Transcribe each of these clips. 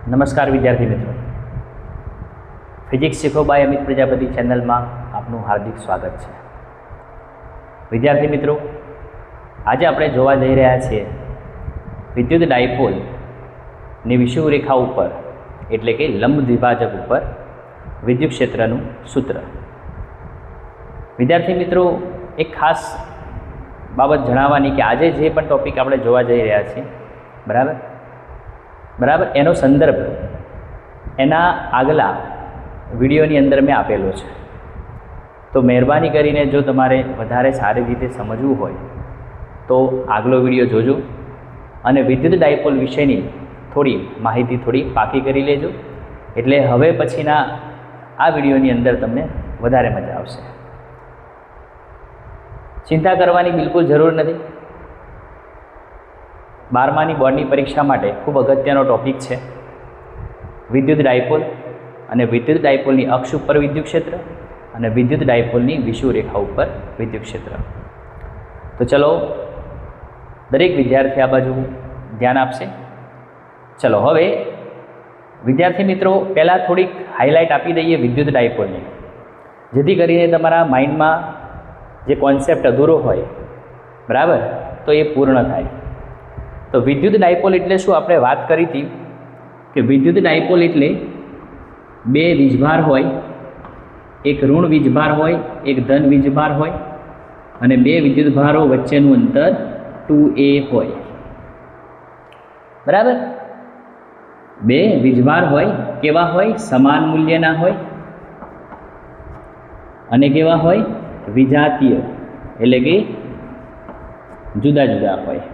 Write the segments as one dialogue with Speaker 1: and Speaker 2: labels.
Speaker 1: નમસ્કાર વિદ્યાર્થી મિત્રો, ફિઝિક્સ શીખો બાય અમિત પ્રજાપતિ ચેનલમાં આપનું હાર્દિક સ્વાગત છે. વિદ્યાર્થી મિત્રો, આજે આપણે જોવા જઈ રહ્યા છીએ વિદ્યુત ડાયપોલની વિષુવરેખા ઉપર એટલે કે લંબ દ્વિભાજક ઉપર વિદ્યુત ક્ષેત્રનું સૂત્ર. વિદ્યાર્થી મિત્રો, એક ખાસ બાબત જણાવવાની કે આજે જે પણ ટૉપિક આપણે જોવા જઈ રહ્યા છીએ બરાબર એનો સંદર્ભ એના આગલા વિડીયોની અંદર મેં આપેલો છે. તો મહેરબાની કરીને જો તમારે વધારે સારી રીતે સમજવું હોય તો આગલો વિડીયો જોજો અને વિદ્યુત ડાયપોલ વિશેની થોડી માહિતી થોડી પાકી કરી લેજો, એટલે હવે પછીના આ વિડીયોની અંદર તમને વધારે મજા આવશે. ચિંતા કરવાની બિલકુલ જરૂર નથી. 12માની બોર્ડની પરીક્ષા માટે ખૂબ અગત્યનો ટૉપિક છે વિદ્યુત ડાયપોલ અને વિદ્યુત ડાયપોલની અક્ષ ઉપર વિદ્યુત ક્ષેત્ર અને વિદ્યુત ડાયપોલની વિષુવરેખા ઉપર વિદ્યુત ક્ષેત્ર. તો ચલો દરેક વિદ્યાર્થી આ બાજુ ધ્યાન આપશે. ચલો હવે વિદ્યાર્થી મિત્રો, પહેલાં થોડીક હાઇલાઇટ આપી દઈએ વિદ્યુત ડાયપોલની, જેથી કરીને તમારા માઇન્ડમાં જે કોન્સેપ્ટ અધૂરો હોય બરાબર તો એ પૂર્ણ થાય. તો વિદ્યુત ડાયપોલ એટલે શું? આપણે વાત કરી હતી કે વિદ્યુત ડાયપોલ એટલે બે વીજભાર હોય, એક ઋણ વીજભાર હોય, એક ધન વીજભાર હોય અને બે વિદ્યુતભારો વચ્ચેનું અંતર 2a હોય. બરાબર? બે વીજભાર હોય, કેવા હોય? સમાન મૂલ્યના હોય અને કેવા હોય? વિજાતીય, એટલે કે જુદા જુદા હોય.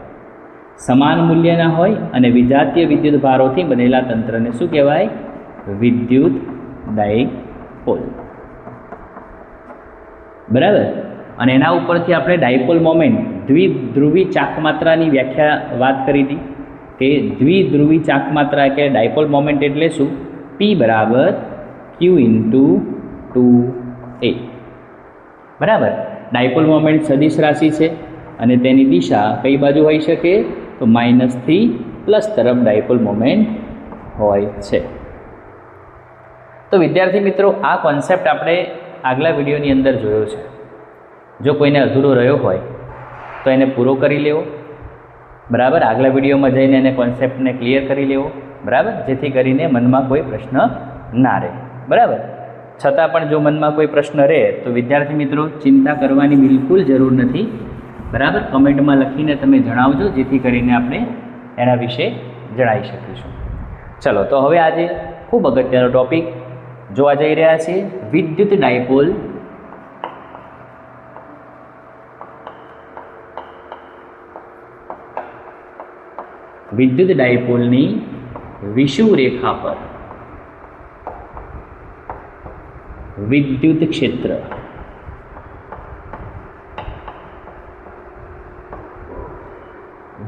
Speaker 1: સમાન મૂલ્યના હોય અને વિજાતીય વિદ્યુત ભારોથી બનેલા તંત્રને શું કહેવાય? વિદ્યુત ડાયપોલ. બરાબર? અને એના ઉપરથી આપણે ડાયપોલ મોમેન્ટ, દ્વિધ્રુવી ચાકમાત્રાની વ્યાખ્યા વાત કરી હતી કે દ્વિધ્રુવી ચાકમાત્રા કે ડાયપોલ મોમેન્ટ એટલે શું? P બરાબર Q ઇન્ટુ 2a. બરાબર? ડાયપોલ મોમેન્ટ સદિશ રાશિ છે અને તેની દિશા કઈ બાજુ હોઈ શકે? તો માઇનસથી પ્લસ તરફ ડાયપોલ મોમેન્ટ હોય છે. તો વિદ્યાર્થી મિત્રો, આ કોન્સેપ્ટ આપણે આગલા વિડીયોની અંદર જોયો છે. જો કોઈને અધૂરો રહ્યો હોય તો એને પૂરો કરી લેવો. બરાબર? આગલા વિડીયોમાં જઈને એને કોન્સેપ્ટને ક્લિયર કરી લેવો. બરાબર? જેથી કરીને મનમાં કોઈ પ્રશ્ન ના રહે. બરાબર? છતાં પણ જો મનમાં કોઈ પ્રશ્ન રહે તો વિદ્યાર્થી મિત્રો, ચિંતા કરવાની બિલકુલ જરૂર નથી. બરાબર? કમેન્ટમાં લખીને તમે જણાવજો, જેથી કરીને આપણે એના વિશે જણાવી શકીશું. ચલો, તો હવે આજે ખૂબ અગત્યનો ટૉપિક જોવા જઈ રહ્યા છીએ વિદ્યુત ડાયપોલ. વિદ્યુત ડાયપોલની વિષુવરેખા પર વિદ્યુત ક્ષેત્ર.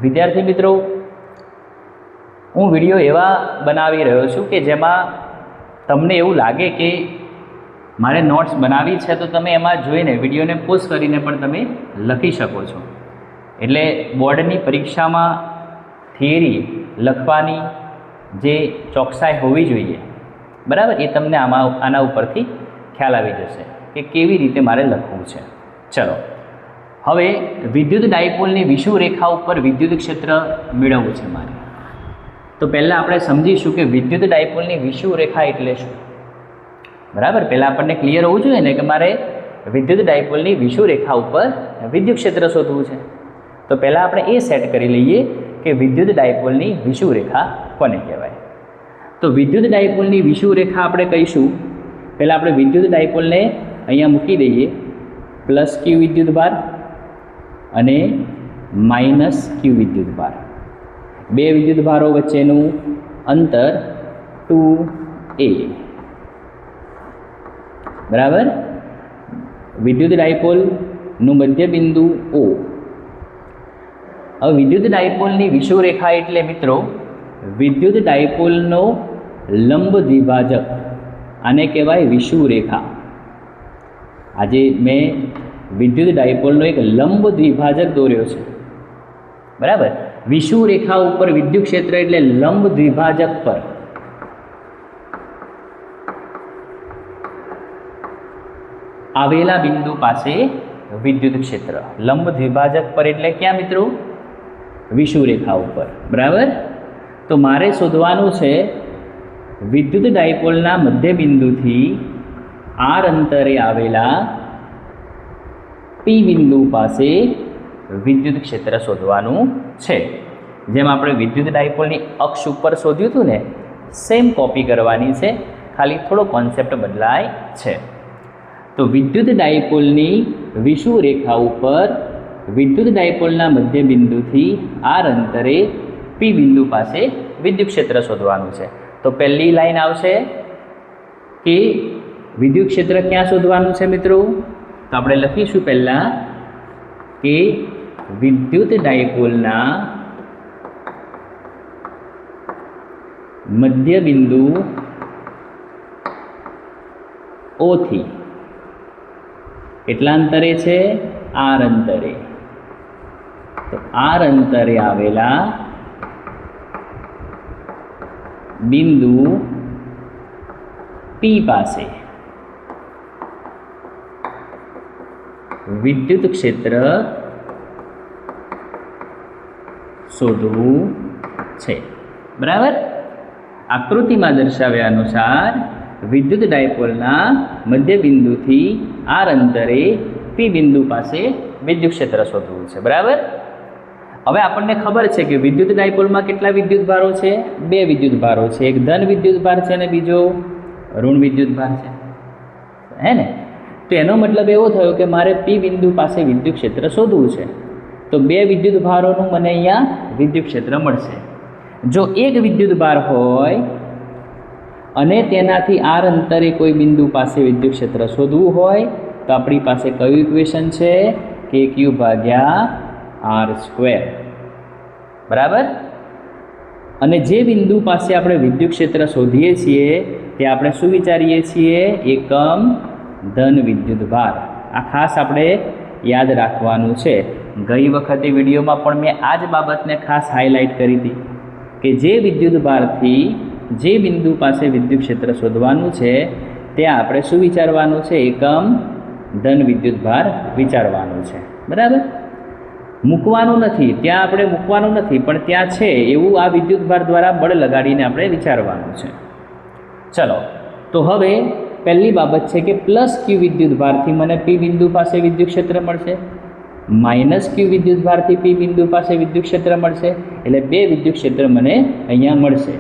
Speaker 1: વિદ્યાર્થી મિત્રો, હું વિડીયો એવા બનાવી રહ્યો છું કે જેમાં તમને એવું લાગે કે મારે નોટ્સ બનાવી છે, તો તમે એમાં જોઈને વિડીયોને પોઝ કરીને પણ તમે લખી શકો છો. એટલે બોર્ડની પરીક્ષામાં થિયરી લખવાની જે ચોકસાઈ હોવી જોઈએ બરાબર, એ તમને આના ઉપરથી ખ્યાલ આવી જશે કે કેવી રીતે મારે લખવું છે. ચલો, હવે વિદ્યુત ડાયપોલની વિષુવરેખા ઉપર વિદ્યુત ક્ષેત્ર મેળવવું છે મારે. તો પહેલાં આપણે સમજીશું કે વિદ્યુત ડાયપોલની વિષુવરેખા એટલે શું. બરાબર? પહેલાં આપણને ક્લિયર હોવું જોઈએ ને કે મારે વિદ્યુત ડાયપોલની વિષુવરેખા ઉપર વિદ્યુત ક્ષેત્ર શોધવું છે. તો પહેલાં આપણે એ સેટ કરી લઈએ કે વિદ્યુત ડાયપોલની વિષુવરેખા કોને કહેવાય. તો વિદ્યુત ડાયપોલની વિષુવરેખા આપણે કહીશું. પહેલાં આપણે વિદ્યુત ડાયપોલને અહીંયા મૂકી દઈએ, પ્લસ Q વિદ્યુતભાર અને માઇનસ Q વિદ્યુતભાર. બે વિદ્યુતભારો વચ્ચેનું અંતર 2a. બરાબર? વિદ્યુત ડાયપોલનું મધ્યબિંદુ O. હવે વિદ્યુત ડાયપોલની વિષુવરેખા એટલે મિત્રો વિદ્યુત ડાયપોલનો લંબ દ્વિભાજક, આને કહેવાય વિષુવરેખા. આજે મેં વિદ્યુત ડાયપોલનો એક લંબ દ્વિભાજક દોર્યો છે. બરાબર? વિષુવરેખા ઉપર વિદ્યુત ક્ષેત્ર એટલે લંબ દ્વિભાજક પર આવેલા બિંદુ પાસે વિદ્યુત ક્ષેત્ર. લંબ દ્વિભાજક પર એટલે ક્યાં મિત્રો? વિષુવરેખા ઉપર. બરાબર. તો મારે શોધવાનું છે વિદ્યુત ડાયપોલના મધ્ય બિંદુથી r અંતરે આવેલા P બિંદુ પાસે વિદ્યુત ક્ષેત્ર શોધવાનું છે. જેમ આપણે વિદ્યુત ડાયપોલની અક્ષ ઉપર શોધ્યું હતું ને, સેમ કોપી કરવાની છે, ખાલી થોડો કોન્સેપ્ટ બદલાય છે. તો વિદ્યુત ડાયપોલની વિષુવરેખા ઉપર વિદ્યુત ડાયપોલના મધ્ય બિંદુથી r અંતરે P બિંદુ પાસે વિદ્યુત ક્ષેત્ર શોધવાનું છે. તો પહેલી લાઈન આવશે કે વિદ્યુત ક્ષેત્ર ક્યાં શોધવાનું છે મિત્રો? તો આપણે લખીશું પહેલાં કે વિદ્યુત ડાયપોલના મધ્ય બિંદુ O થી કેટલા અંતરે છે? r અંતરે. તો r અંતરે આવેલા બિંદુ P પાસે વિદ્યુત ક્ષેત્ર શોધવું છે. બરાબર. આકૃતિમાં દર્શાવ્યા અનુસાર વિદ્યુત ડાયપોલના મધ્ય બિંદુથી r અંતરે P બિંદુ પાસે વિદ્યુત ક્ષેત્ર શોધવું છે. બરાબર. હવે આપણને ખબર છે કે વિદ્યુત ડાયપોલમાં કેટલા વિદ્યુત ભારો છે? 2 વિદ્યુત ભારો છે. એક ધન વિદ્યુત ભાર છે અને બીજો ઋણ વિદ્યુત ભાર છે. હે ને? તો એનો મતલબ એવો થયો કે મારે P બિંદુ પાસે વિદ્યુત ક્ષેત્ર શોધવું છે. તો 2 વિદ્યુત ભારોનું મને અહીંયા વિદ્યુત ક્ષેત્ર મળશે. જો એક વિદ્યુત ભાર હોય અને તેનાથી r અંતરે કોઈ બિંદુ પાસે વિદ્યુત ક્ષેત્ર શોધવું હોય તો આપણી પાસે કયું ઇક્વેશન છે? kq ભાગ્યા r². બરાબર. અને જે બિંદુ પાસે આપણે વિદ્યુત ક્ષેત્ર શોધીએ છીએ તે આપણે શું વિચારીએ છીએ? એકમ ધન વિદ્યુત ભાર. આ ખાસ આપણે યાદ રાખવાનું છે. ગઈ વખતે વિડીયોમાં પણ મેં આ જ બાબતને ખાસ હાઇલાઇટ કરી હતી કે જે વિદ્યુત ભારથી જે બિંદુ પાસે વિદ્યુત ક્ષેત્ર શોધવાનું છે ત્યાં આપણે શું વિચારવાનું છે? એકમ ધન વિદ્યુત ભાર વિચારવાનું છે. બરાબર. મૂકવાનું નથી, ત્યાં આપણે મૂકવાનું નથી, પણ ત્યાં છે એવું આ વિદ્યુત ભાર દ્વારા બળ લગાડીને આપણે વિચારવાનું છે. ચલો, તો હવે પહેલી બાબત છે કે પ્લસ ક્યુ વિદ્યુત ભારથી મને P બિંદુ પાસે વિદ્યુત ક્ષેત્ર મળશે, માઇનસ ક્યુ વિદ્યુત ભારથી P બિંદુ પાસે વિદ્યુત ક્ષેત્ર મળશે. એટલે 2 વિદ્યુત ક્ષેત્ર મને અહીંયા મળશે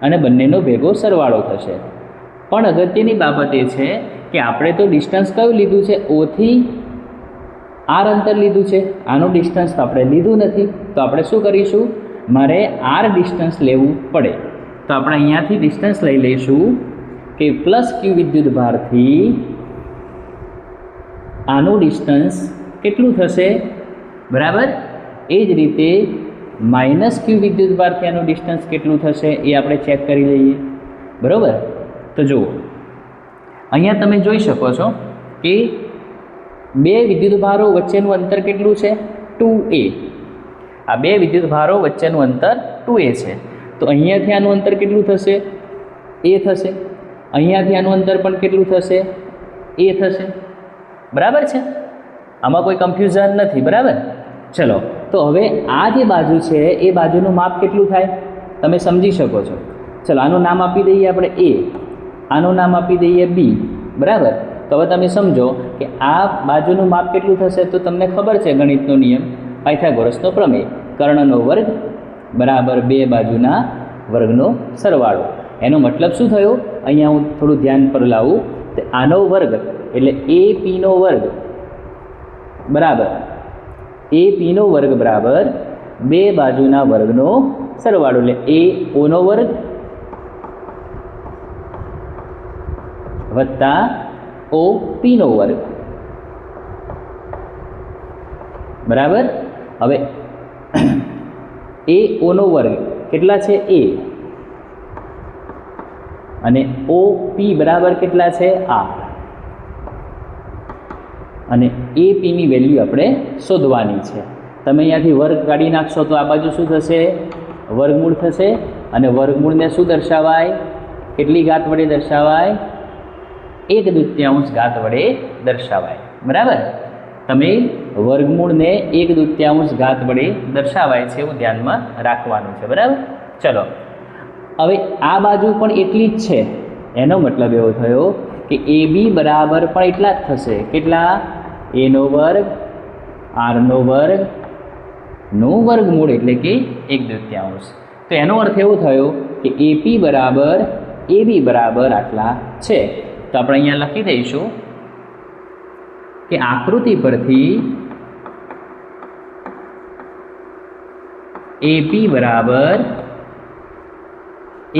Speaker 1: અને બંનેનો ભેગો સરવાળો થશે. પણ અગત્યની બાબત એ છે કે આપણે તો ડિસ્ટન્સ કયું લીધું છે? O થી r અંતર લીધું છે. આનું ડિસ્ટન્સ તો આપણે લીધું નથી. તો આપણે શું કરીશું? મારે r ડિસ્ટન્સ લેવું પડે. તો આપણે અહીંયાથી ડિસ્ટન્સ લઈ લઈશું કે પ્લસ ક્યુ વિદ્યુત ભારથી આનું ડિસ્ટન્સ કેટલું થશે? બરાબર. એ જ રીતે માઇનસ ક્યુ વિદ્યુત ભારથી આનું ડિસ્ટન્સ કેટલું થશે એ આપણે ચેક કરી લઈએ. બરાબર. તો જુઓ, અહીંયા તમે જોઈ શકો છો કે 2 વિદ્યુત ભારો વચ્ચેનું અંતર કેટલું છે? 2a. આ 2 વિદ્યુત ભારો વચ્ચેનું અંતર 2a છે. તો અહીંયાથી આનું અંતર કેટલું થશે? a થશે. અહીંયાથી આનું અંતર પણ કેટલું થશે? a થશે. બરાબર છે. આમાં કોઈ કન્ફ્યુઝન નથી. બરાબર. ચલો, તો હવે આ જે બાજુ છે એ બાજુનું માપ કેટલું થાય તમે સમજી શકો છો. ચલો, આનું નામ આપી દઈએ આપણે a, આનું નામ આપી દઈએ b. બરાબર. તો હવે તમે સમજો કે આ બાજુનું માપ કેટલું થશે? તો તમને ખબર છે ગણિતનો નિયમ, પાયથાગોરસનો પ્રમેય, કર્ણનો વર્ગ બરાબર 2 બાજુના વર્ગનો સરવાળો. એનો મતલબ શું થયો? અહીંયા હું થોડું ધ્યાન પર લાવું. તો આનો વર્ગ એટલે AP નો વર્ગ બરાબર AP નો વર્ગ બરાબર 2 બાજુના વર્ગનો સરવાળો, એટલે AO નો વર્ગ વત્તા OP નો વર્ગ. બરાબર. હવે AO નો વર્ગ કેટલા છે? A. અને OP બરાબર કેટલા છે? R. અને AP ની વેલ્યુ આપણે શોધવાની છે. તમે અહીંયાથી વર્ગ કાઢી નાખશો તો આ બાજુ શું થશે? વર્ગમૂળ થશે. અને વર્ગમૂળને શું દર્શાવાય? કેટલી ઘાત વડે દર્શાવાય? 1/2 ઘાત વડે દર્શાવાય. બરાબર, તમે વર્ગમૂળને 1/2 ઘાત વડે દર્શાવાય છે એવું ધ્યાનમાં રાખવાનું છે. બરાબર, ચલો હવે આ બાજુ પણ એટલી જ છે, એનો મતલબ એવો થયો કે AB બરાબર પણ એટલા જ થશે. કેટલા? A² R² નું વર્ગમૂળ એટલે કે 1/2. તો એનો અર્થ એવો થયો કે AP બરાબર AB બરાબર આટલા છે. તો આપણે અહીંયા લખી દઈશું કે આકૃતિ પરથી AP બરાબર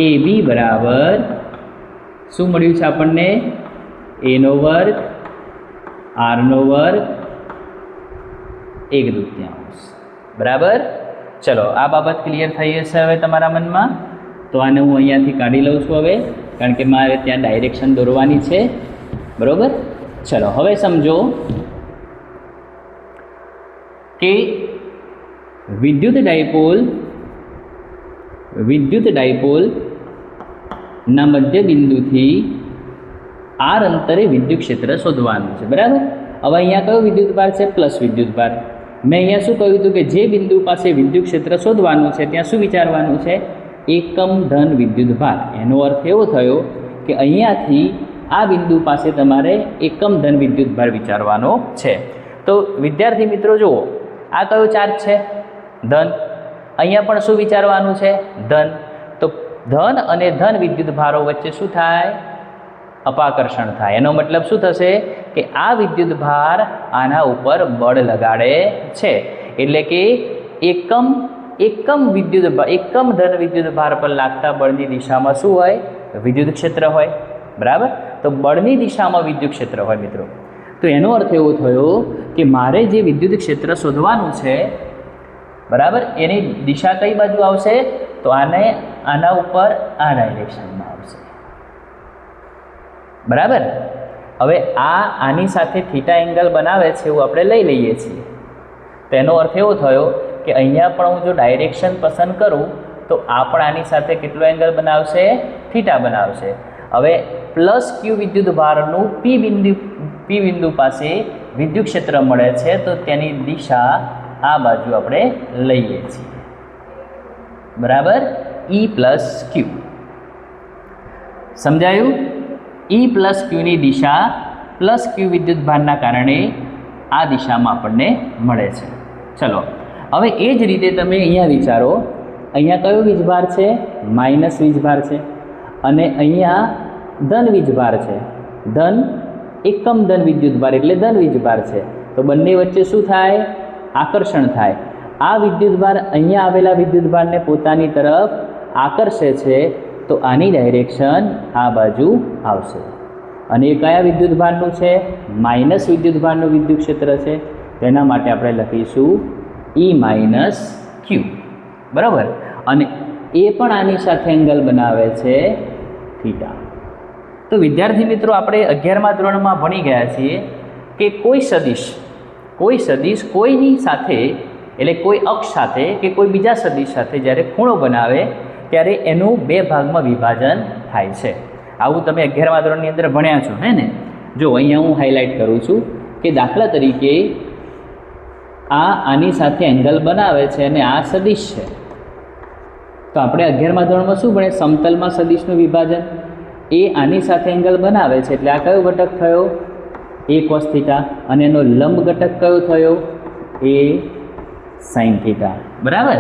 Speaker 1: AB બરાબર શું મળ્યું છે આપણને? A² R² 1/2. બરાબર, ચલો આ બાબત ક્લિયર થઈ હશે હવે તમારા મનમાં. તો આને હું અહીંયાથી કાઢી લઉં છું હવે, કારણ કે મારે ત્યાં ડાયરેક્શન દોરવાની છે. બરાબર, ચલો હવે સમજો કે વિદ્યુત ડાયપોલ ના મધ્ય બિંદુથી R અંતરે વિદ્યુત ક્ષેત્ર શોધવાનું છે. બરાબર, હવે અહીંયા કયો વિદ્યુતભાર છે? પ્લસ વિદ્યુતભાર. મેં અહીંયા શું કહ્યું હતું કે જે બિંદુ પાસે વિદ્યુત ક્ષેત્ર શોધવાનું છે ત્યાં શું વિચારવાનું છે? એકમ ધન વિદ્યુતભાર. એનો અર્થ એવો થયો કે અહીંયાથી આ બિંદુ પાસે તમારે એકમ ધન વિદ્યુતભાર વિચારવાનો છે. તો વિદ્યાર્થી મિત્રો જુઓ, આ કયો ચાર્જ છે? ધન. અહીંયા પણ શું વિચારવાનું છે? ધન. તો ધન અને ધન વિદ્યુતભારો વચ્ચે શું થાય? અપાકર્ષણ થાય. એનો મતલબ શું થશે કે આ વિદ્યુતભાર આના ઉપર બળ લગાડે છે, એટલે કે એકમ ધન વિદ્યુતભાર પર લાગતા બળની દિશામાં શું હોય? વિદ્યુત ક્ષેત્ર હોય. બરાબર, તો બળની દિશામાં વિદ્યુત ક્ષેત્ર હોય મિત્રો. તો એનો અર્થ એવો થયો કે મારે જે વિદ્યુત ક્ષેત્ર શોધવાનું છે, બરાબર, એની દિશા કઈ બાજુ આવશે? તો આના ઉપર આ ડાયરેક્શનમાં આવશે. બરાબર, હવે આની સાથે થીટા એંગલ બનાવે છે એવું આપણે લઈ લઈએ છીએ. તેનો અર્થ એવો થયો કે અહીંયા પણ હું જો ડાયરેક્શન પસંદ કરું તો આ પણ આની સાથે કેટલો એંગલ બનાવશે? થીટા બનાવશે. હવે પ્લસ Q વિદ્યુતભારનું P બિંદુ પાસે વિદ્યુત ક્ષેત્ર મળે છે, તો તેની દિશા આ બાજુ આપણે લઈએ છીએ. બરાબર, E+Q. સમજાયું? E+Q ની દિશા પ્લસ Q વિદ્યુતભારના કારણે આ દિશામાં આપણને મળે છે. ચલો હવે એ જ રીતે તમે અહીંયા વિચારો, અહીંયા કયો વીજભાર છે? માઇનસ વીજભાર છે, અને અહીંયા ધન વીજભાર છે. એકમ ધન વિદ્યુતભાર એટલે ધન વીજભાર છે. તો બંને વચ્ચે શું થાય? આકર્ષણ થાય. આ વિદ્યુતભાર અહીંયા આવેલા વિદ્યુતભારને પોતાની તરફ આકર્ષે છે, તો આની ડાયરેક્શન આ બાજુ આવશે. અને એ કયા વિદ્યુતભારનું છે? માઇનસ વિદ્યુતભારનું વિદ્યુત ક્ષેત્ર છે. તેના માટે આપણે લખીશું E-Q. બરાબર, અને એ પણ આની સાથે એંગલ બનાવે છે થીટા. તો વિદ્યાર્થી મિત્રો, આપણે 11મા ધોરણમાં ભણી ગયા છીએ કે કોઈ સદિશ કોઈની સાથે, એટલે કોઈ અક્ષ સાથે કે કોઈ બીજા સદિશ સાથે જ્યારે ખૂણો બનાવે ત્યારે એનું 2 ભાગમાં વિભાજન થાય છે. આવું તમે 11મા ધોરણની અંદર ભણ્યા છો, હે ને? જો અહીંયા હું હાઇલાઇટ કરું છું કે દાખલા તરીકે આની સાથે એંગલ બનાવે છે અને આ સદિશ છે. તો આપણે 11મા ધોરણમાં શું ભણે? સમતલમાં સદિશનું વિભાજન. એ આની સાથે એંગલ બનાવે છે એટલે આ કયો ઘટક થયો? A cos theta. અને એનો લંબ ઘટક કયો થયો? A sin theta. બરાબર,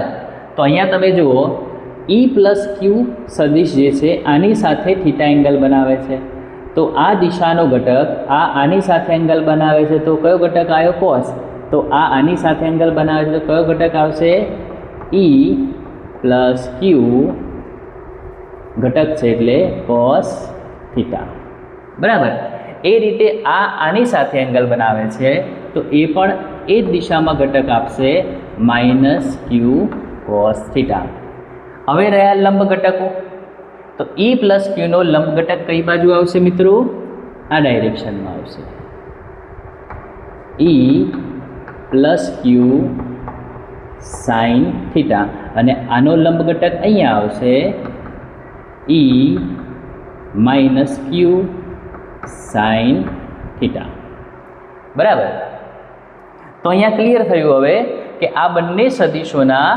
Speaker 1: તો અહીંયા તમે જુઓ E+Q સદિશ જે છે આની સાથે થીટા એંગલ બનાવે છે. તો આ દિશાનો ઘટક આની સાથે એંગલ બનાવે છે, તો કયો ઘટક આવ્યો? cos. તો આની સાથે એંગલ બનાવે છે, તો કયો ઘટક આવશે? E+Q ઘટક છે એટલે cos થીટા. બરાબર, એ રીતે આની સાથે એંગલ બનાવે છે, તો એ પણ એ જ દિશામાં ઘટક આપશે -Q cos થીટા. હવે રહ્યા લંબ ઘટકો. તો E+Q નો લંબ ઘટક કઈ બાજુ આવશે મિત્રો? આ ડાયરેક્શનમાં આવશે. E+Q sin theta. અને આનો લંબ ઘટક અહીંયા આવશે E-Q સાઇન થીટા. બરાબર. તો અહીંયા ક્લિયર થયું હવે કે આ બંને સદિશોના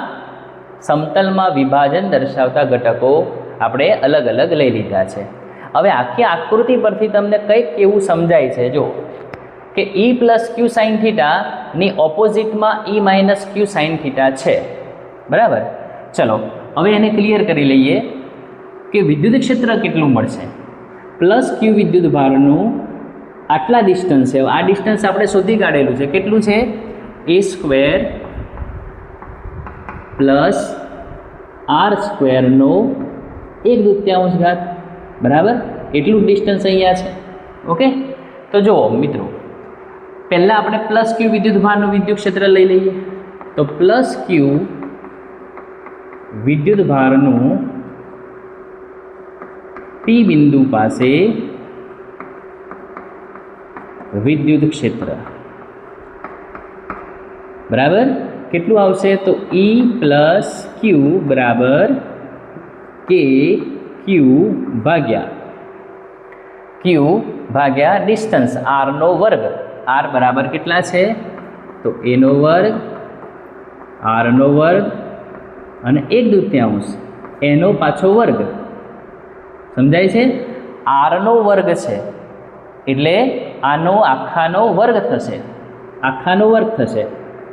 Speaker 1: સમતલમાં વિભાજન દર્શાવતા ઘટકો આપણે અલગ અલગ લઈ લીધા છે. હવે આખી આકૃતિ પરથી તમને કંઈક એવું સમજાય છે, જો કે E પ્લસ ક્યુ સાઇન થીટાની ઓપોઝિટમાં E minus q sine theta છે. બરાબર. ચલો હવે એને ક્લિયર કરી લઈએ કે વિદ્યુત ક્ષેત્ર કેટલું મળશે. પ્લસ ક્યુ વિદ્યુત ભારનું આટલા ડિસ્ટન્સ છે, આ ડિસ્ટન્સ આપણે શોધી કાઢેલું છે. કેટલું છે? a સ્ક્વેર પ્લસ r સ્ક્વેરનો 1/2 ઘાત. બરાબર. એટલું ડિસ્ટન્સ અહીંયા છે. ઓકે. તો જુઓ મિત્રો, પહેલાં આપણે પ્લસ ક્યુ વિદ્યુત ભારનું વિદ્યુત ક્ષેત્ર લઈ લઈએ. તો પ્લસ ક્યુ વિદ્યુત ભારનું પી બિંદુ પાસે વિદ્યુત ક્ષેત્ર બરાબર કેટલું આવશે? તો E પ્લસ ક્યુ બરાબર કે ક્યુ ભાગ્યા ડિસ્ટન્સ આરનો વર્ગ. આર બરાબર કેટલા છે? તો એનો વર્ગ, આરનો વર્ગ અને 1/2 એનો પાછો વર્ગ. સમજાય છે? આરનો વર્ગ છે એટલે આનો આખાનો વર્ગ થશે,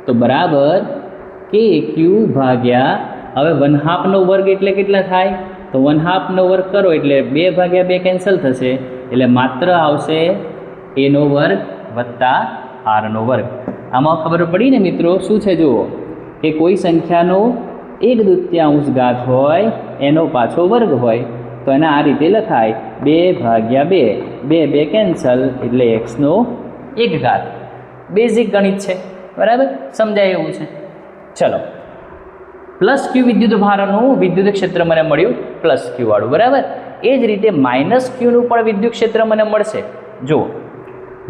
Speaker 1: તો બરાબર કે ક્યુ ભાગ્યા, હવે 1/2નો વર્ગ એટલે કેટલા થાય? તો 1/2નો વર્ગ કરો એટલે 2/2 કેન્સલ થશે, એટલે માત્ર આવશે એનો વર્ગ વત્તા આરનો વર્ગ. આમાં ખબર પડી ને મિત્રો? શું છે જુઓ કે કોઈ સંખ્યાનો 1/2 ઘાત હોય એનો પાછો વર્ગ હોય તો એને આ રીતે લખાય 2/2 કેન્સલ એટલે એક્સનો 1 ઘાત. બેઝિક ગણિત છે. બરાબર. સમજાય એવું છે. ચલો, પ્લસ ક્યુ વિદ્યુત ભારનું વિદ્યુત ક્ષેત્ર મને મળ્યું પ્લસ ક્યુ વાળું. બરાબર. એ જ રીતે માઇનસ ક્યુનું પણ વિદ્યુત ક્ષેત્ર મને મળશે. જુઓ,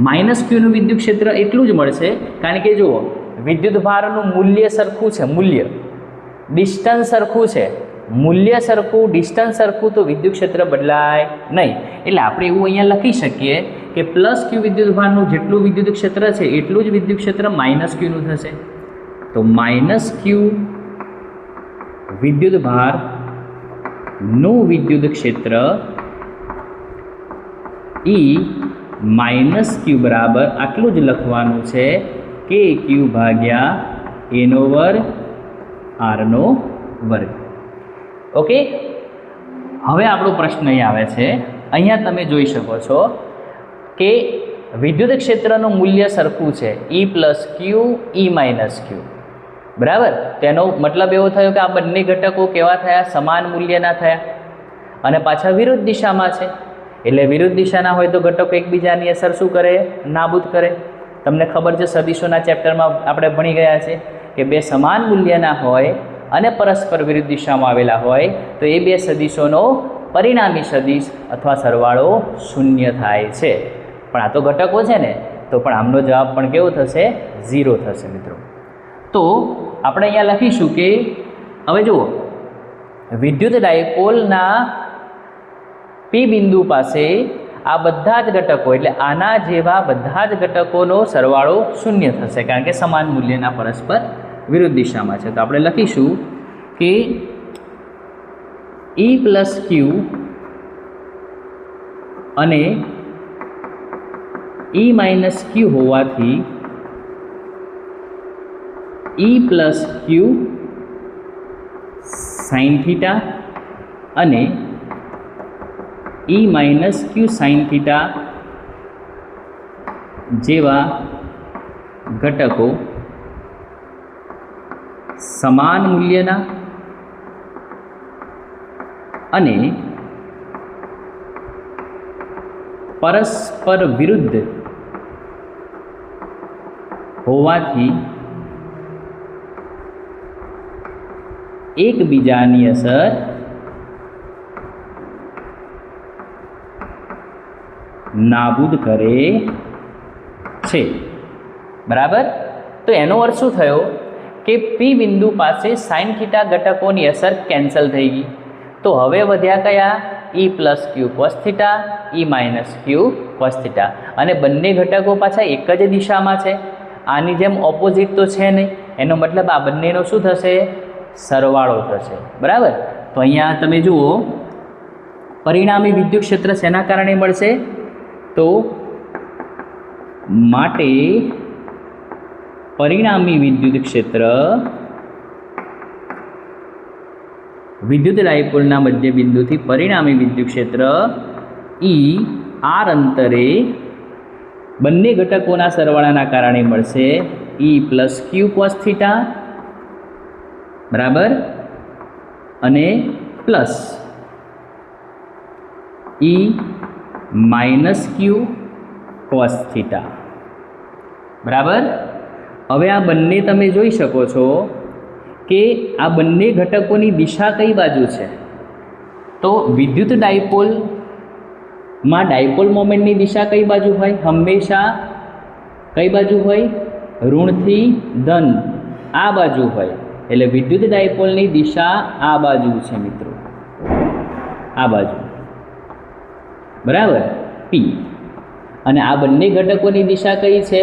Speaker 1: માઇનસ ક્યુનું વિદ્યુત ક્ષેત્ર એટલું જ મળશે કારણ કે જુઓ વિદ્યુત ભારનું મૂલ્ય સરખું છે, ડિસ્ટન્સ સરખું છે, મૂલ્ય સરખું, ડિસ્ટન્સ સરખું, તો વિદ્યુત ક્ષેત્ર બદલાય નહીં. એટલે આપણે એવું અહીંયા લખી શકીએ કે પ્લસ ક્યુ વિદ્યુત ભારનું જેટલું વિદ્યુત ક્ષેત્ર છે એટલું જ વિદ્યુત ક્ષેત્ર માઇનસ ક્યુનું થશે. તો માઇનસ ક્યુ વિદ્યુત ભારનું વિદ્યુત ક્ષેત્ર E માઇનસ ક્યુ બરાબર આટલું જ લખવાનું છે કે ક્યુ ભાગ્યા એનો વર્ગ આરનો વર્ગ. ઓકે. હવે આપણો પ્રશ્ન અહીં આવે છે. અહીંયા તમે જોઈ શકો છો કે વિદ્યુત ક્ષેત્રનું મૂલ્ય સરખું છે, E પ્લસ ક્યુ, E માઇનસ ક્યુ. બરાબર. તેનો મતલબ એવો થયો કે આ બંને ઘટકો કેવા થયા? સમાન મૂલ્યના થયા અને પાછા વિરુદ્ધ દિશામાં છે. એટલે વિરુદ્ધ દિશાના હોય તો ઘટકો એકબીજાની અસર શું કરે? નાબૂદ કરે. તમને ખબર છે, સદિશોના ચેપ્ટરમાં આપણે ભણી ગયા છે કે બે સમાન મૂલ્યના હોય અને પરસ્પર વિરુદ્ધ દિશામાં આવેલા હોય તો એ બે સદિશોનો પરિણામી સદિશ અથવા સરવાળો શૂન્ય થાય છે. પણ આ તો ઘટકો છે ને, તો પણ આમનો જવાબ પણ કેવો થશે? 0 થશે મિત્રો. તો આપણે અહીંયા લખીશું કે હવે જુઓ, વિદ્યુત ડાયપોલના પી બિંદુ પાસે આ બધા જ ઘટકો એટલે આના જેવા બધા જ ઘટકોનો સરવાળો શૂન્ય થશે કારણ કે સમાન મૂલ્યના પરસ્પર વિરુદ્ધ દિશામાં છે. તો આપણે લખીશું કે E પ્લસ ક્યુ અને E માઇનસ ક્યુ હોવાથી E plus q sine theta અને E minus q sine theta જેવા ઘટકો સમાન મૂલ્યના અને પરસ્પર વિરુદ્ધ હોવાથી એકબીજાની અસર નાબૂદ કરે છે. બરાબર. તો એનો અર્થ શું થયો કે પી બિંદુ પાસે સાઇન થીટા ઘટકોની અસર કેન્સલ થઈ ગઈ. તો હવે વધ્યા કયા? E પ્લસ ક્યુ કોસ થીટા, E માઇનસ ક્યુ cos θ અને બંને ઘટકો પાછા એક જ દિશામાં છે, આની જેમ ઓપોઝિટ તો છે નહીં, એનો મતલબ આ બંનેનો શું થશે? સરવાળો થશે, બરાબર? તો અહીંયા તમે જુઓ પરિણામી વિદ્યુત ક્ષેત્ર શેના કારણે મળશે? તો માટે પરિણામી વિદ્યુત ક્ષેત્ર વિદ્યુત ડાયપોલના મધ્ય બિંદુથી પરિણામી વિદ્યુત ક્ષેત્ર E r અંતરે બંને ઘટકોના સરવાળાના કારણે મળશે E પ્લસ ક્યુ કોસ થીટા, બરાબર, અને પ્લસ E માઇનસ ક્યુ કોસ થીટા, બરાબર. હવે આ બંને તમે જોઈ શકો છો કે આ બંને ઘટકોની દિશા કઈ બાજુ છે? તો વિદ્યુત ડાયપોલમાં ડાયપોલ મોમેન્ટની દિશા કઈ બાજુ હોય? હંમેશા કઈ બાજુ હોય? ઋણથી ધન, આ બાજુ હોય. એટલે વિદ્યુત ડાયપોલની દિશા આ બાજુ છે મિત્રો, આ બાજુ, બરાબર, P. અને આ બંને ઘટકોની દિશા કઈ છે?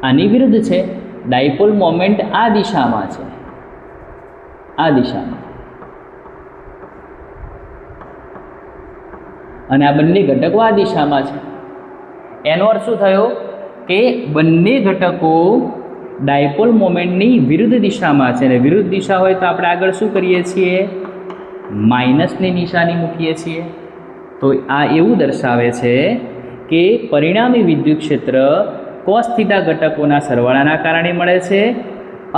Speaker 1: આની વિરુદ્ધ છે. ડાયપોલ મોમેન્ટ આ દિશામાં છે, આ દિશામાં, અને આ બંને ઘટકો આ દિશામાં છે. એનો અર્થ શું થયો? કે બંને ઘટકો ડાયપોલ મોમેન્ટની વિરુદ્ધ દિશામાં છે, અને વિરુદ્ધ દિશા હોય તો આપણે આગળ શું કરીએ છીએ? માઇનસની નિશાની મૂકીએ છીએ. તો આ એવું દર્શાવે છે કે પરિણામી વિદ્યુત ક્ષેત્ર કોસ થીટા ઘટકોના સરવાળાના કારણે મળે છે,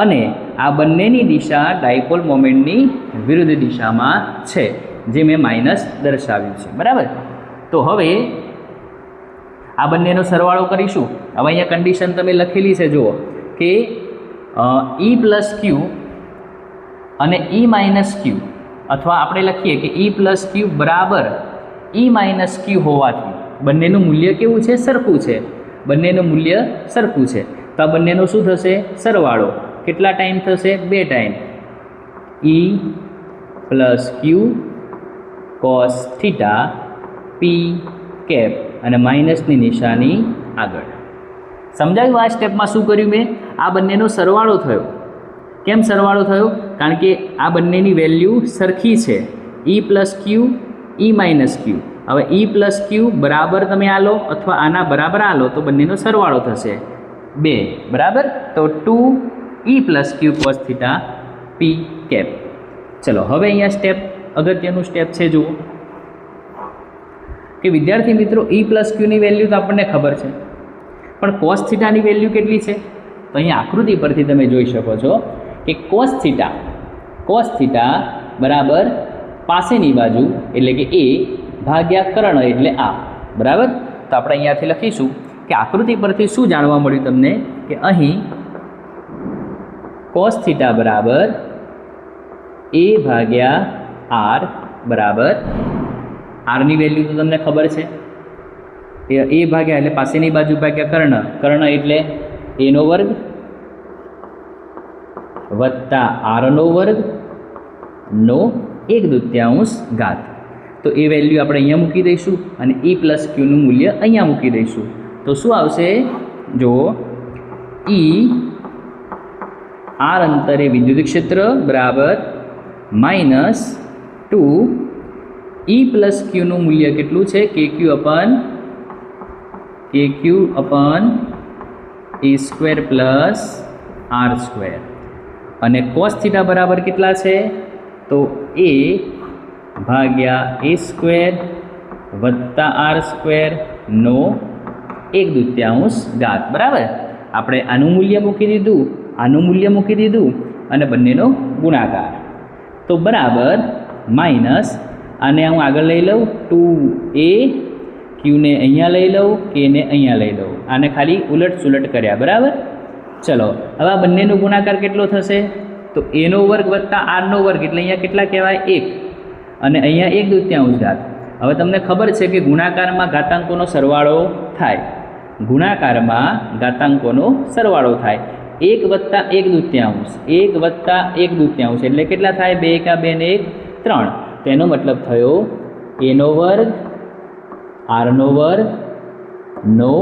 Speaker 1: અને આ બંનેની દિશા ડાયપોલ મોમેન્ટની વિરુદ્ધ દિશામાં છે, જે મેં માઇનસ દર્શાવ્યું છે, બરાબર. તો હવે આ બંનેનો સરવાળો કરીશું. હવે અહીંયા કન્ડિશન તમે લખેલી છે, જુઓ કે E પ્લસ ક્યુ અને E માઇનસ ક્યુ, અથવા આપણે લખીએ કે E પ્લસ ક્યુ બરાબર E માઇનસ ક્યુ હોવાથી બંનેનું મૂલ્ય કેવું છે? સરખું છે. બંનેનું મૂલ્ય સરખું છે, તો આ બંનેનો શું થશે? સરવાળો. કેટલા ટાઈમ થશે? 2 ટાઈમ. E પ્લસ ક્યુ કોસ થીટા પી કેપ, અને માઇનસની નિશાની આગળ. સમજાયું? આ સ્ટેપમાં શું કર્યું મેં? આ બંનેનો સરવાળો થયો. કેમ સરવાળો થયો? કારણ કે આ બંનેની વેલ્યુ સરખી છે. E પ્લસ ક્યુ, E માઇનસ ક્યુ. હવે E પ્લસ ક્યુ બરાબર તમે આ લો, અથવા આના બરાબર આ લો, તો બંનેનો સરવાળો થશે 2, બરાબર. તો 2E પ્લસ ક્યુ કોસ થીટા પી કેપ. ચલો હવે અહીંયા સ્ટેપ, અગત્યનું સ્ટેપ છે, જુઓ કે વિદ્યાર્થી મિત્રો E પ્લસ ક્યુની વેલ્યુ તો આપણને ખબર છે, પણ કોસ થીટાની વેલ્યુ કેટલી છે? તો અહીંયા આકૃતિ પરથી તમે જોઈ શકો છો કે કોસ થીટા બરાબર પાસેની બાજુ એટલે કે A ભાગ્યા કર્ણ એટલે આ, બરાબર. તો આપણે અહીંયાથી લખીશું કે આકૃતિ પરથી શું જાણવા મળ્યું તમને? કે અહીં કોસ થીટા બરાબર A ભાગ્યા R બરાબર, આરની વેલ્યુ તો તમને ખબર છે, A ભાગ્યા એટલે પાસેની બાજુ ભાગ્યા કર્ણ, કર્ણ એટલે A નો વર્ગ વત્તા R નો વર્ગ નો 1/2 ઘાત. તો એ વેલ્યુ આપણે અહીંયા મૂકી દઈશું, અને E પ્લસ ક્યુનું મૂલ્ય અહીંયા મૂકી દઈશું. તો શું આવશે? જો E R અંતરે વિદ્યુત ક્ષેત્ર બરાબર માઇનસ 2 E પ્લસ ક્યુનું મૂલ્ય કેટલું છે? KQ અપન A square plus R square, અને કોસ થીટા બરાબર કેટલા છે? તો A ભાગ્યા A સ્ક્વેર વત્તા R સ્ક્વેર નો 1/2 ઘાત, બરાબર. આપણે આનું મૂલ્ય મૂકી દીધું, આનું મૂલ્ય મૂકી દીધું, અને બંનેનો ગુણાકાર. તો બરાબર માઇનસ, આને હું આગળ લઈ લઉં 2A, ક્યુને અહીંયા લઈ લઉં, કેને અહીંયા લઈ લઉં, આને ખાલી ઉલટ સુલટ કર્યા, બરાબર. ચલો હવે આ બંનેનો ગુણાકાર કેટલો થશે? તો A નો વર્ગ વત્તા R નો વર્ગ એટલે અહીંયા કેટલા કહેવાય? 1, અને અહીંયા 1/2 ઘાત. હવે તમને ખબર છે કે ગુણાકારમાં ઘાતાંકોનો સરવાળો થાય, ગુણાકારમાં ઘાતાંકોનો સરવાળો થાય. 1 વત્તા 1/2, 1 વત્તા 1/2 એટલે કેટલા થાય? 2 × 2 ને 1 3. તેનો મતલબ થયો A નો વર્ગ R નો વર્ગ નો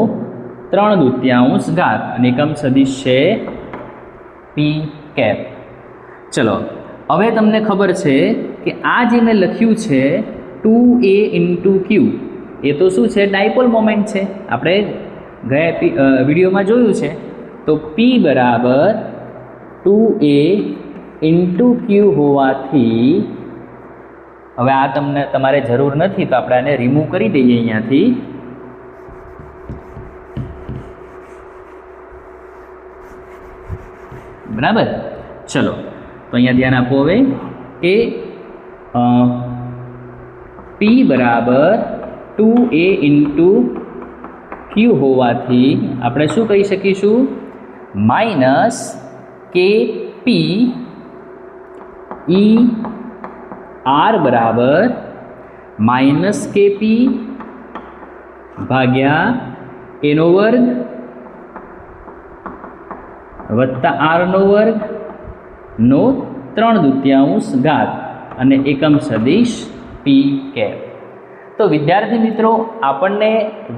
Speaker 1: 3/2 ઘાત અને એકમ સદિશ છે પી કેપ. ચલો હવે તમને ખબર છે કે આ જે મેં લખ્યું છે 2a ઇન્ટુ ક્યુ એ તો શું છે? ડાયપોલ મોમેન્ટ છે. આપણે ગયા વિડીયોમાં જોયું છે. તો પી બરાબર 2a ઇન્ટુ ક્યુ હોવાથી હવે આ તમારે જરૂર નથી, તો આપણે આને રિમૂવ કરી દઈએ અહીંયાથી. બરાબર. ચલો તો અહીંયા ધ્યાન આપો હવે કે પી બરાબર 2a ઇન્ટુ ક્યુ હોવાથી આપણે શું કહી શકીશું? માઇનસ કે પી ઈ આર બરાબર માઇનસ કે પી ભાગ્યા એનો વર્ગ વત્તા આરનો વર્ગ નો 3/2 ઘાત અને એકમ સદિશ પી કેપ. તો વિદ્યાર્થી મિત્રો, આપણને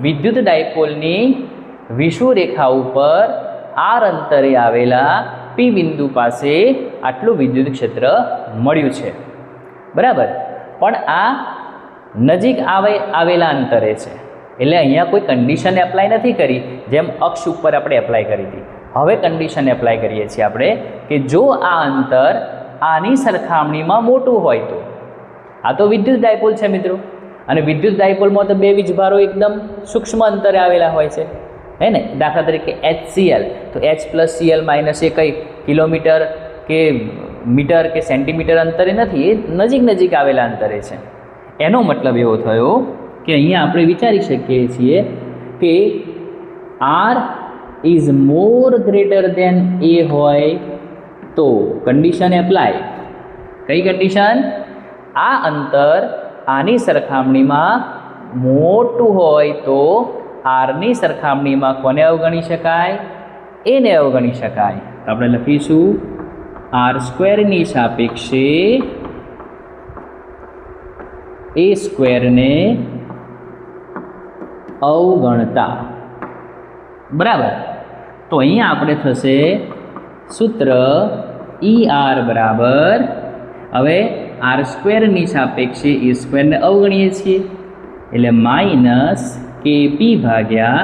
Speaker 1: વિદ્યુત ડાયપોલની વિષુવરેખા ઉપર આર અંતરે આવેલા પી બિંદુ પાસે આટલું વિદ્યુત ક્ષેત્ર મળ્યું છે. બરાબર. પણ આ નજીક આવેલા અંતરે છે, એટલે અહીંયા કોઈ કન્ડિશન એપ્લાય નથી કરી, જેમ અક્ષ ઉપર આપણે એપ્લાય કરી હતી. હવે કન્ડિશન એપ્લાય કરીએ છીએ આપણે કે જો આ અંતર આની સરખામણીમાં મોટું હોય તો. આ તો વિદ્યુત ડાયપોલ છે મિત્રો, અને વિદ્યુત ડાયપોલમાં તો બે વીજભારો એકદમ સૂક્ષ્મ અંતરે આવેલા હોય છે, હે ને? દાખલા તરીકે HCl, તો H + Cl - એ કંઈ કિલોમીટર કે મીટર કે સેન્ટીમીટર અંતરે નથી, એ નજીક આવેલા અંતરે છે. એનો મતલબ એવો થયો કે અહીંયા આપણે વિચારી શકીએ છીએ કે R is more greater than A હોય તો કન્ડિશન એપ્લાય. કઈ કન્ડિશન? આ અંતર આની સરખામણીમાં મોટું હોય તો આરની સરખામણીમાં કોને અવગણી શકાય? એને અવગણી શકાય. તો આપણે લખીશું r² સાપેક્ષે a² ને અવગણતા. બરાબર. તો અહીંયા આપણે થશે સૂત્ર ER બરાબર, હવે r² સાપેક્ષે a² ને અવગણીએ છીએ એટલે માઇનસ KP ભાગ્યા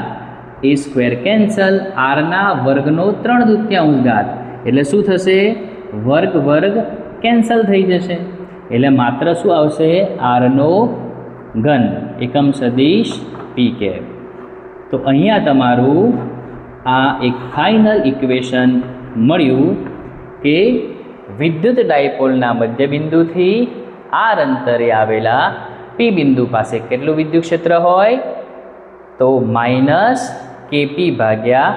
Speaker 1: a² કેન્સલ, આરના વર્ગનો 3/2 ઘાત એટલે શું થશે? વર્ગ કેન્સલ થઈ જશે એટલે માત્ર શું આવશે? આરનો ઘન એકમ સદિશ પી કેપ. તો અહીંયા તમારું આ એક ફાઇનલ ઇક્વેશન મળ્યું કે વિદ્યુત ડાયપોલના મધ્યબિંદુથી આર અંતરે આવેલા પી બિંદુ પાસે કેટલું વિદ્યુત ક્ષેત્ર હોય? તો માઇનસ KP ભાગ્યા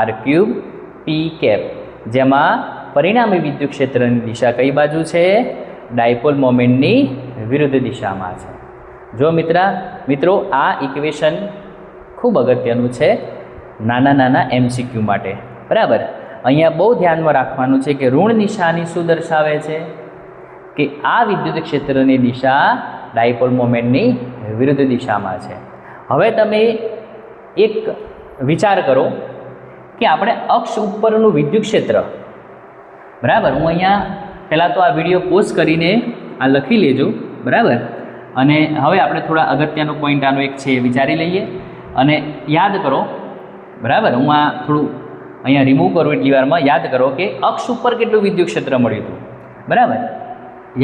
Speaker 1: r³ પી કેપ, જેમાં પરિણામી વિદ્યુત ક્ષેત્રની દિશા કઈ બાજુ છે? ડાયપોલ મોમેન્ટની વિરુદ્ધ દિશામાં છે. જો મિત્રો, આ ઇક્વેશન ખૂબ અગત્યનું છે નાના MCQ માટે. બરાબર. અહીંયા બહુ ધ્યાનમાં રાખવાનું છે કે ઋણ નિશાની શું દર્શાવે છે? કે આ વિદ્યુત ક્ષેત્રની દિશા ડાયપોલ મોમેન્ટની વિરુદ્ધ દિશામાં છે. હવે તમે એક વિચાર કરો કે આપણે અક્ષ ઉપરનું વિદ્યુત ક્ષેત્ર, બરાબર, હું અહીંયા પહેલાં તો આ વિડીયો પોઝ કરીને આ લખી લેજો. બરાબર. અને હવે આપણે થોડા અગત્યનો પોઈન્ટ આનો એક છે વિચારી લઈએ અને યાદ કરો. બરાબર. હું આ થોડું અહીંયા રિમૂવ કરું એટલી વારમાં યાદ કરો કે અક્ષ ઉપર કેટલું વિદ્યુત ક્ષેત્ર મળ્યું હતું. બરાબર.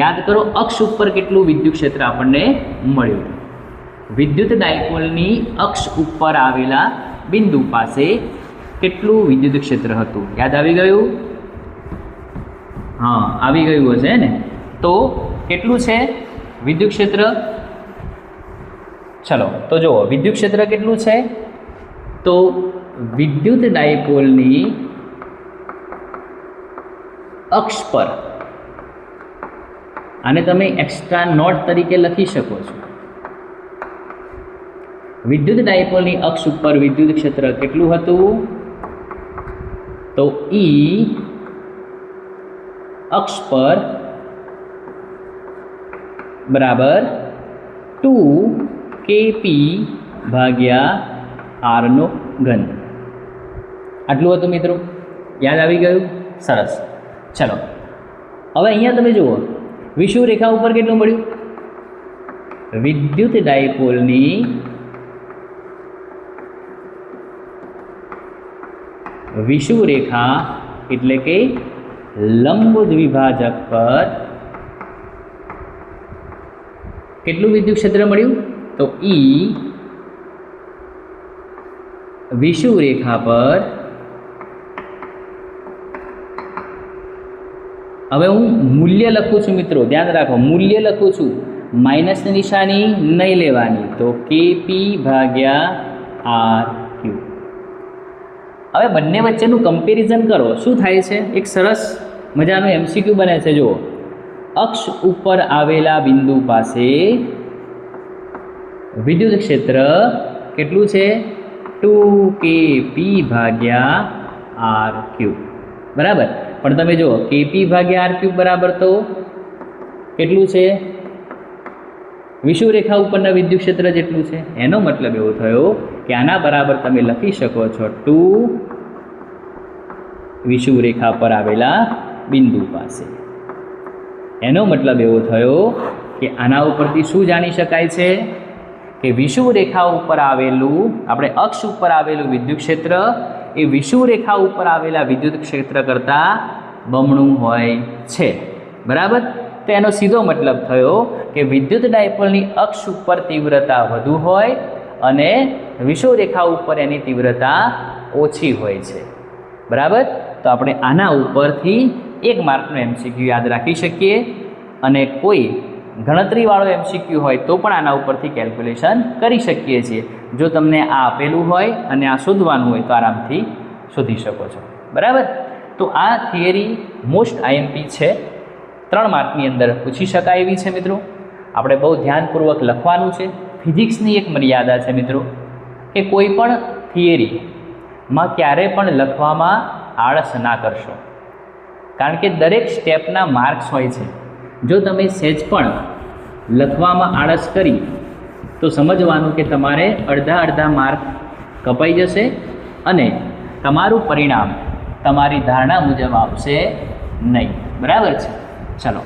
Speaker 1: યાદ કરો અક્ષ ઉપર કેટલું વિદ્યુત ક્ષેત્ર આપણને મળ્યું હતું. વિદ્યુત ડાયપોલની અક્ષ ઉપર આવેલા બિંદુ પાસે કેટલું વિદ્યુત ક્ષેત્ર હતું? યાદ આવી ગયું? હા, આવી ગયું હશે ને? તો કેટલું છે વિદ્યુત ક્ષેત્ર? ચલો તો જુઓ વિદ્યુત ક્ષેત્ર કેટલું છે. તો વિદ્યુત ડાયપોલની અક્ષ પર, આને તમે એક્સ્ટ્રા નોટ તરીકે લખી શકો છો. વિદ્યુત ડાયપોલની અક્ષ ઉપર વિદ્યુત ક્ષેત્ર કેટલું હતું? તો E અક્ષ પર બરાબર 2 KP ભાગ્યા આરનો ઘન. આટલું હતું મિત્રો, યાદ આવી ગયું? સરસ. ચલો હવે અહીંયા તમે જુઓ, વિષુવ રેખા ઉપર કેટલું મળ્યું? વિદ્યુત ડાયપોલની વિષુવ રેખા એટલે કે લંબ દ્વિભાજક પર કેટલું વિદ્યુત ક્ષેત્ર મળ્યું? તો E વિષુવ રેખા પર, હવે હું મૂલ્ય લખું છું મિત્રો, ધ્યાન રાખો, મૂલ્ય લખું છું, માઇનસની નિશાની નહીં લેવાની. તો Kp/r³. હવે બંને વચ્ચેનું કમ્પેરિઝન કરો, શું થાય છે? એક સરસ મજાનું MCQ બને છે. જુઓ, અક્ષ ઉપર આવેલા બિંદુ પાસે વિદ્યુત ક્ષેત્ર કેટલું છે? 2Kp/r³. બરાબર. પણ તમે જુઓ, Kp/r³ બરાબર તો કેટલું છે? વિષુવ રેખા ઉપરના વિદ્યુત ક્ષેત્ર જેટલું છે. એનો મતલબ એવો થયો કે આના બરાબર તમે લખી શકો છો 2 વિષુવ રેખા પર આવેલા બિંદુ પાસે. એનો મતલબ એવો થયો કે આના ઉપરથી શું જાણી શકાય છે? કે વિષુવ રેખા ઉપર આવેલું, આપણે અક્ષ ઉપર આવેલું વિદ્યુત ક્ષેત્ર એ વિષુવ રેખા ઉપર આવેલા વિદ્યુત ક્ષેત્ર કરતાં બમણું હોય છે. બરાબર. તો એનો સીધો મતલબ થયો કે વિદ્યુત ડાયપોલની અક્ષ ઉપર તીવ્રતા વધુ હોય અને વિષુવ રેખા ઉપર એની તીવ્રતા ઓછી હોય છે. બરાબર. તો આપણે આના ઉપરથી 1 માર્કનો MCQ યાદ રાખી શકીએ, અને કોઈ ગણતરીવાળો MCQ હોય તો પણ આના ઉપરથી કેલ્ક્યુલેશન કરી શકીએ છીએ. જો તમને આ આપેલું હોય અને આ શોધવાનું હોય તો આરામથી શોધી શકો છો. બરાબર. તો આ થિયરી મોસ્ટ IMP છે, 3 માર્કની અંદર પૂછી શકાય એવી છે મિત્રો. આપણે બહુ ધ્યાનપૂર્વક લખવાનું છે. ફિઝિક્સની એક મર્યાદા છે મિત્રો કે કોઈ પણ થિયરીમાં ક્યારે પણ લખવામાં આળસ ના કરશો, કારણ કે દરેક સ્ટેપના માર્ક્સ હોય છે. જો તમે સહેજ પણ લખવામાં આળસ કરી તો સમજવાનું કે તમારે અડધા માર્ક કપાઈ જશે અને તમારું પરિણામ તમારી ધારણા મુજબ આવશે નહીં. બરાબર છે. ચલો.